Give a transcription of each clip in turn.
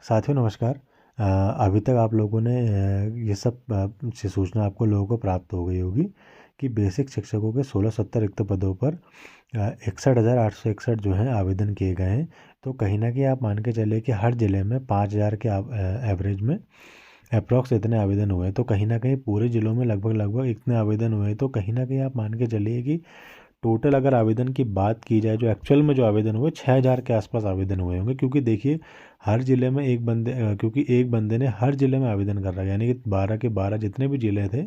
साथियों नमस्कार। अभी तक आप लोगों ने ये सब से सूचना आपको लोगों को प्राप्त हो गई होगी कि बेसिक शिक्षकों के 1670 रिक्त पदों पर 61,861 जो हैं आवेदन किए गए हैं। तो कहीं ना कहीं आप मान के चले कि हर ज़िले में 5,000 के एवरेज में अप्रॉक्स इतने आवेदन हुए हैं। तो कहीं ना कहीं पूरे ज़िलों में लगभग लगभग इतने आवेदन हुए हैं। तो कहीं ना कहीं आप मान के चलिए कि टोटल अगर आवेदन की बात की जाए, जो एक्चुअल में जो आवेदन हुए 6,000 के आसपास आवेदन हुए होंगे। क्योंकि देखिए हर ज़िले में एक बंदे क्योंकि एक बंदे ने हर ज़िले में आवेदन कर रहा है, यानी कि 12 के 12 जितने भी ज़िले थे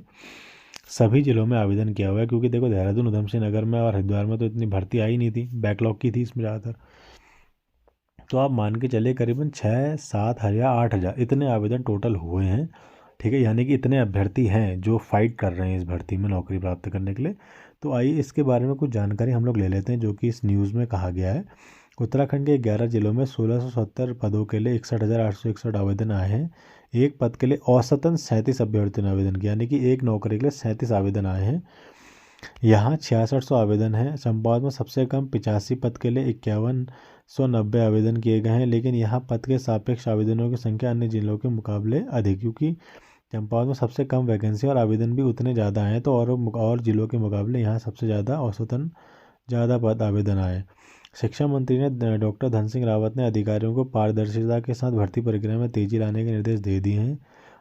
सभी ज़िलों में आवेदन किया हुआ है। क्योंकि देखो देहरादून, उधम सिंह नगर में और हरिद्वार में तो इतनी भर्ती आई नहीं थी, बैकलॉग की थी इसमें ज़्यादातर। तो आप मान के चलिए करीबन 6-7 हज़ार 8,000 इतने आवेदन टोटल हुए हैं। ठीक है, यानी कि इतने अभ्यर्थी हैं जो फाइट कर रहे हैं इस भर्ती में नौकरी प्राप्त करने के लिए। तो आइए इसके बारे में कुछ जानकारी हम लोग ले लेते हैं, जो कि इस न्यूज़ में कहा गया है। उत्तराखंड के 11 जिलों में 1670 पदों के लिए 61,861 आवेदन आए हैं। एक पद के लिए औसतन 37 अभ्यर्थियों ने आवेदन किया, यानी कि एक नौकरी के लिए 37 आवेदन आए हैं। यहाँ 6600 आवेदन हैं। चंपावत में सबसे कम 85 पद के लिए 5190 आवेदन किए गए हैं। लेकिन यहाँ पद के सापेक्ष आवेदनों की संख्या अन्य जिलों के मुकाबले अधिक, क्योंकि चंपावत में सबसे कम वैकेंसी और आवेदन भी उतने ज़्यादा हैं। तो और जिलों के मुकाबले यहाँ सबसे ज़्यादा औसतन ज़्यादा पद आवेदन आए। शिक्षा मंत्री ने डॉक्टर धन सिंह रावत ने अधिकारियों को पारदर्शिता के साथ भर्ती प्रक्रिया में तेजी लाने के निर्देश दे दिए हैं।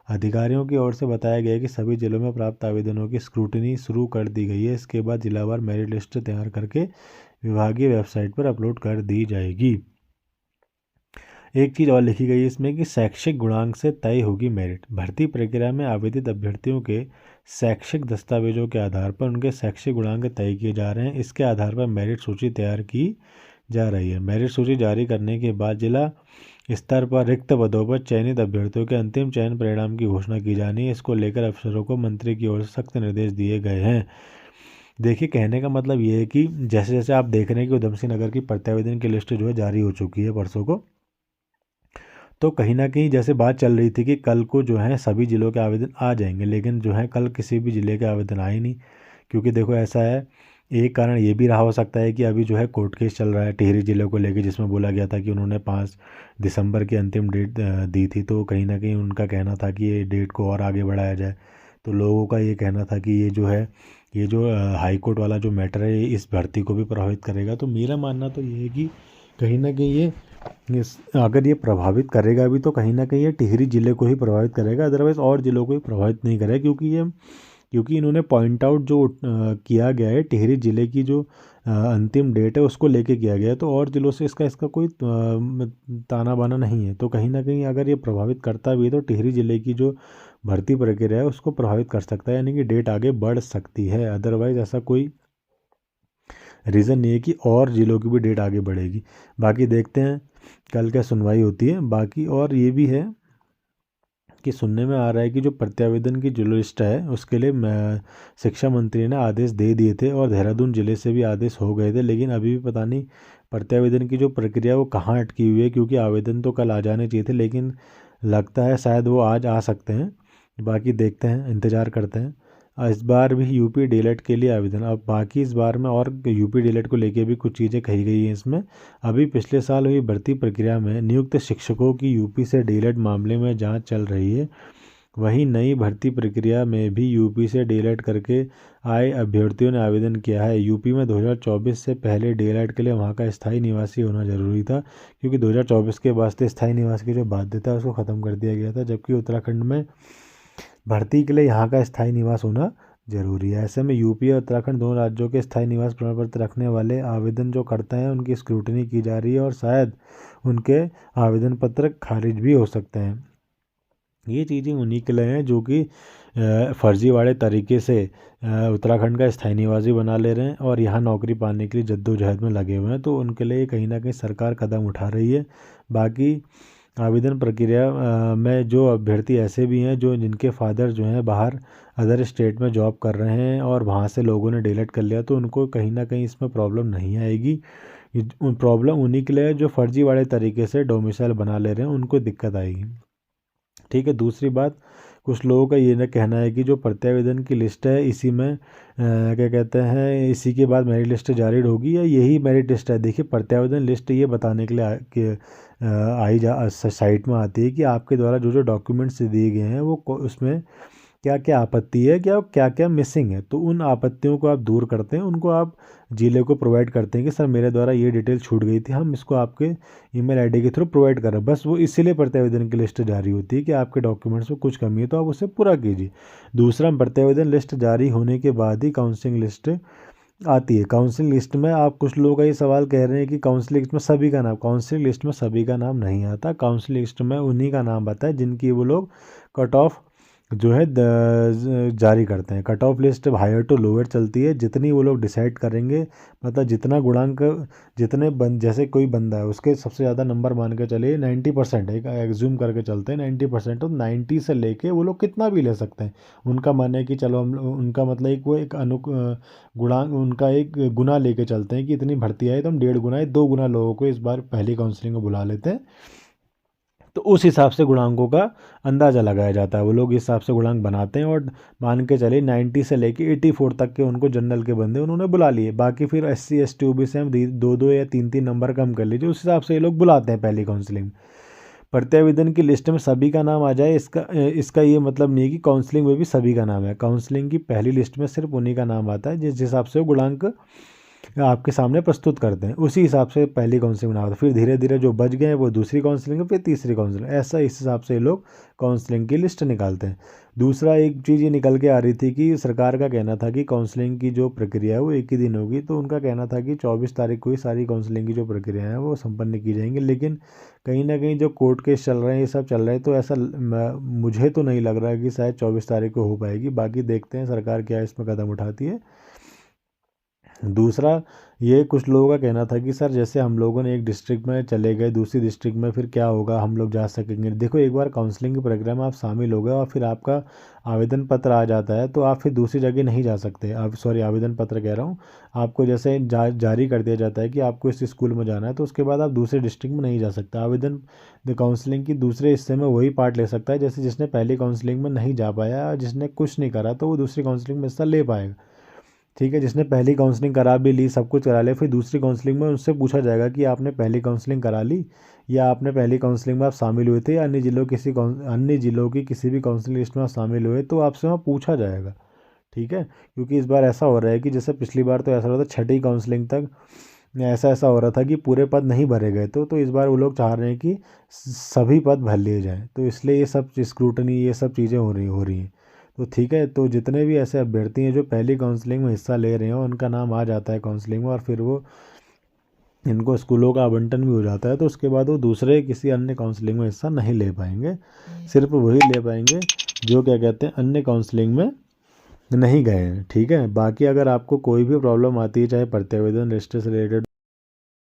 अधिकारियों की ओर से बताया गया कि सभी जिलों में प्राप्त आवेदनों की स्क्रूटनी शुरू कर दी गई है। इसके बाद जिलावार मेरिट लिस्ट तैयार करके विभागीय वेबसाइट पर अपलोड कर दी जाएगी। एक चीज़ और लिखी गई है इसमें कि शैक्षिक गुणांक से तय होगी मेरिट। भर्ती प्रक्रिया में आवेदित अभ्यर्थियों के शैक्षिक दस्तावेजों के आधार पर उनके शैक्षिक गुणांक तय किए जा रहे हैं। इसके आधार पर मेरिट सूची तैयार की जा रही है। मेरिट सूची जारी करने के बाद जिला स्तर पर रिक्त पदों पर चयनित अभ्यर्थियों के अंतिम चयन परिणाम की घोषणा की जानी है। इसको लेकर अफसरों को मंत्री की ओर से सख्त निर्देश दिए गए हैं। देखिए कहने का मतलब ये है कि जैसे जैसे आप देख रहे हैं कि उधम सिंह नगर की प्रत्यावेदन की लिस्ट जो है जारी हो चुकी है परसों को। तो कहीं ना कहीं जैसे बात चल रही थी कि कल को जो है सभी ज़िलों के आवेदन आ जाएंगे, लेकिन जो है कल किसी भी ज़िले के आवेदन आए नहीं। क्योंकि देखो ऐसा है, एक कारण ये भी रहा हो सकता है कि अभी जो है कोर्ट केस चल रहा है टिहरी ज़िले को लेकर, जिसमें बोला गया था कि उन्होंने 5 दिसंबर की अंतिम डेट दी थी। तो कहीं ना कहीं उनका कहना था कि ये डेट को और आगे बढ़ाया जाए। तो लोगों का ये कहना था कि ये जो है ये जो हाई कोर्ट वाला जो मैटर है ये इस भर्ती को भी प्रभावित करेगा। तो मेरा मानना तो ये है कि कहीं ना कहीं अगर ये प्रभावित करेगा भी तो कहीं ना कहीं ये टिहरी ज़िले को ही प्रभावित करेगा, अदरवाइज़ और ज़िलों को ही प्रभावित नहीं करेगा। क्योंकि इन्होंने पॉइंट आउट जो किया गया है टिहरी ज़िले की जो अंतिम डेट है उसको लेके किया गया है। तो और ज़िलों से इसका कोई ताना बाना नहीं है। तो कहीं ना कहीं अगर ये प्रभावित करता भी है तो टिहरी ज़िले की जो भर्ती प्रक्रिया है उसको प्रभावित कर सकता है, यानी कि डेट आगे बढ़ सकती है। अदरवाइज़ ऐसा कोई रीज़न नहीं है कि और ज़िलों की भी डेट आगे बढ़ेगी। बाकी देखते हैं कल क्या सुनवाई होती है। बाकी और ये भी है कि सुनने में आ रहा है कि जो प्रत्यावेदन की जो लिस्ट है उसके लिए शिक्षा मंत्री ने आदेश दे दिए थे और देहरादून ज़िले से भी आदेश हो गए थे। लेकिन अभी भी पता नहीं प्रत्यावेदन की जो प्रक्रिया वो कहाँ अटकी हुई है, क्योंकि आवेदन तो कल आ जाने चाहिए थे, लेकिन लगता है शायद वो आज आ सकते हैं। बाकी देखते हैं, इंतज़ार करते हैं। इस बार भी यूपी डीएलएड के लिए आवेदन, अब बाकी इस बार में और यूपी डीएलएड को लेके भी कुछ चीज़ें कही गई हैं इसमें। अभी पिछले साल हुई भर्ती प्रक्रिया में नियुक्त शिक्षकों की यूपी से डीएलएड मामले में जांच चल रही है। वहीं नई भर्ती प्रक्रिया में भी यूपी से डीएलएड करके आए अभ्यर्थियों ने आवेदन किया है। यूपी में 2024 से पहले डीएलएड के लिए वहां का स्थायी निवासी होना जरूरी था, क्योंकि 2024 के वास्ते स्थायी निवास की जो बाध्यता है उसको ख़त्म कर दिया गया था। जबकि उत्तराखंड में भर्ती के लिए यहाँ का स्थायी निवास होना जरूरी है। ऐसे में यूपी और उत्तराखंड दोनों राज्यों के स्थायी निवास प्रमाण पत्र रखने वाले आवेदन जो करते हैं उनकी स्क्रूटनी की जा रही है और शायद उनके आवेदन पत्र खारिज भी हो सकते हैं। ये चीज़ें उन्हीं के लिए हैं जो कि फर्जीवाड़े तरीके से उत्तराखंड का स्थायी निवासी बना ले रहे हैं और यहाँ नौकरी पाने के लिए जद्दोजहद में लगे हुए हैं। तो उनके लिए कहीं ना कहीं सरकार कदम उठा रही है। बाकी आवेदन प्रक्रिया में जो अभ्यर्थी ऐसे भी हैं जो जिनके फादर जो हैं बाहर अदर स्टेट में जॉब कर रहे हैं और वहाँ से लोगों ने डिलीट कर लिया, तो उनको कहीं ना कहीं इसमें प्रॉब्लम नहीं आएगी। प्रॉब्लम उन्हीं के लिए है जो फर्जीवाड़े तरीके से डोमिसाइल बना ले रहे हैं, उनको दिक्कत आएगी। ठीक है, दूसरी बात, कुछ लोगों का ये ना कहना है कि जो प्रत्यावेदन की लिस्ट है इसी में क्या कहते हैं, इसी के बाद मेरिट लिस्ट जारी होगी या यही मेरिट लिस्ट है। देखिए प्रत्यावेदन लिस्ट ये बताने के लिए साइट में आती है कि आपके द्वारा जो जो डॉक्यूमेंट्स दिए गए हैं वो उसमें क्या क्या आपत्ति है, क्या क्या मिसिंग है। तो उन आपत्तियों को आप दूर करते हैं, उनको आप जिले को प्रोवाइड करते हैं कि सर मेरे द्वारा ये डिटेल छूट गई थी, हम इसको आपके ईमेल आईडी के थ्रू प्रोवाइड कर रहे हैं। बस वो इसीलिए प्रत्यावेदन की लिस्ट जारी होती है कि आपके डॉक्यूमेंट्स में कुछ कमी है तो आप उसे पूरा कीजिए। दूसरा, प्रत्यावेदन लिस्ट जारी होने के बाद ही काउंसलिंग लिस्ट आती है। काउंसलिंग लिस्ट में आप कुछ लोग का ये सवाल कह रहे हैं कि काउंसलिंग लिस्ट में सभी का नाम, काउंसलिंग लिस्ट में सभी का नाम नहीं आता। काउंसलिंग लिस्ट में उन्हीं का नाम आता है जिनकी वो लोग कट ऑफ जो है जारी करते हैं। Cut off list higher to lower चलती है, जितनी वो लोग डिसाइड करेंगे, मतलब जितना गुणांक, जैसे कोई बंदा है उसके सबसे ज़्यादा नंबर मान के चलिए 90%, एक एग्ज्यूम करके चलते हैं 90%, तो 90 से लेके वो लोग कितना भी ले सकते हैं। उनका मानना है कि चलो हम उनका मतलब एक वो एक गुणांक, उनका एक गुना लेके चलते हैं कि इतनी भर्ती आई तो हम 1.5 गुना या 2 गुना लोगों को इस बार पहली काउंसलिंग में बुला लेते हैं। तो उस हिसाब से गुणांकों का अंदाज़ा लगाया जाता है। वो लोग इस हिसाब से गुणांक बनाते हैं और मान के चलिए 90 से लेके 84 तक के उनको जनरल के बंदे उन्होंने बुला लिए। बाकी फिर SC ST OBC हम 2 या 3 नंबर कम कर लीजिए, उस हिसाब से ये लोग बुलाते हैं पहली काउंसलिंग। प्रत्यावेदन की लिस्ट में सभी का नाम आ जाए, इसका ये मतलब नहीं है कि काउंसलिंग में भी सभी का नाम है। काउंसलिंग की पहली लिस्ट में सिर्फ उन्हीं का नाम आता है जिस हिसाब से वो गुणांक आपके सामने प्रस्तुत करते हैं, उसी हिसाब से पहली काउंसलिंग बनाते हैं। फिर धीरे धीरे जो बच गए हैं वो दूसरी काउंसलिंग, फिर तीसरी काउंसलिंग, ऐसा इस हिसाब से लोग काउंसलिंग की लिस्ट निकालते हैं। दूसरा एक चीज़ ये निकल के आ रही थी कि सरकार का कहना था कि काउंसलिंग की जो प्रक्रिया है वो एक ही दिन होगी। तो उनका कहना था कि 24 तारीख को ही सारी काउंसलिंग की जो प्रक्रिया है वो संपन्न की जाएंगी। लेकिन कहीं ना कहीं जो कोर्ट केस चल रहे हैं, ये सब चल रहे हैं, तो ऐसा मुझे तो नहीं लग रहा है कि शायद 24 तारीख को हो पाएगी। बाकी देखते हैं सरकार क्या इसमें कदम उठाती है। दूसरा, ये कुछ लोगों का कहना था कि सर जैसे हम लोगों ने एक डिस्ट्रिक्ट में चले गए, दूसरी डिस्ट्रिक्ट में फिर क्या होगा, हम लोग जा सकेंगे? देखो, एक बार काउंसलिंग के प्रोग्राम में आप शामिल हो गए और फिर आपका आवेदन पत्र आ जाता है तो आप फिर दूसरी जगह नहीं जा सकते। आप सॉरी, आवेदन पत्र कह रहा हूँ, आपको जैसे जारी कर दिया जाता है कि आपको इस स्कूल में जाना है, तो उसके बाद आप दूसरे डिस्ट्रिक्ट में नहीं जा सकते। आवेदन काउंसलिंग की दूसरे हिस्से में वही पार्ट ले सकता है जैसे जिसने पहली काउंसलिंग में नहीं जा पाया, जिसने कुछ नहीं करा, तो वो दूसरी काउंसलिंग में हिस्सा ले पाएगा। ठीक है, जिसने पहली काउंसलिंग करा भी ली, सब कुछ करा लिया, फिर दूसरी काउंसलिंग में उससे पूछा जाएगा कि आपने पहली काउंसलिंग करा ली या आपने पहली काउंसलिंग में आप शामिल हुए थे या अन्य जिलों की किसी भी काउंसलिंग लिस्ट में आप शामिल हुए, तो आपसे वहाँ पूछा जाएगा। ठीक है, क्योंकि इस बार ऐसा हो रहा है कि जैसे पिछली बार तो ऐसा हो रहा था छठी काउंसलिंग तक ऐसा ऐसा हो रहा था कि पूरे पद नहीं भरे गए, तो इस बार वो लोग चाह रहे हैं कि सभी पद भर लिए जाएँ, तो इसलिए ये सब स्क्रूटनी, ये सब चीज़ें हो रही हैं। तो ठीक है, तो जितने भी ऐसे अभ्यर्थी हैं जो पहली काउंसलिंग में हिस्सा ले रहे हैं उनका नाम आ जाता है काउंसलिंग में, और फिर वो इनको स्कूलों का आवंटन भी हो जाता है, तो उसके बाद वो दूसरे किसी अन्य काउंसलिंग में हिस्सा नहीं ले पाएंगे। सिर्फ वही ले पाएंगे जो क्या कहते हैं अन्य काउंसलिंग में नहीं गए हैं। ठीक है, बाकी अगर आपको कोई भी प्रॉब्लम आती है, चाहे प्रत्यावेदन लिस्ट से रिलेटेड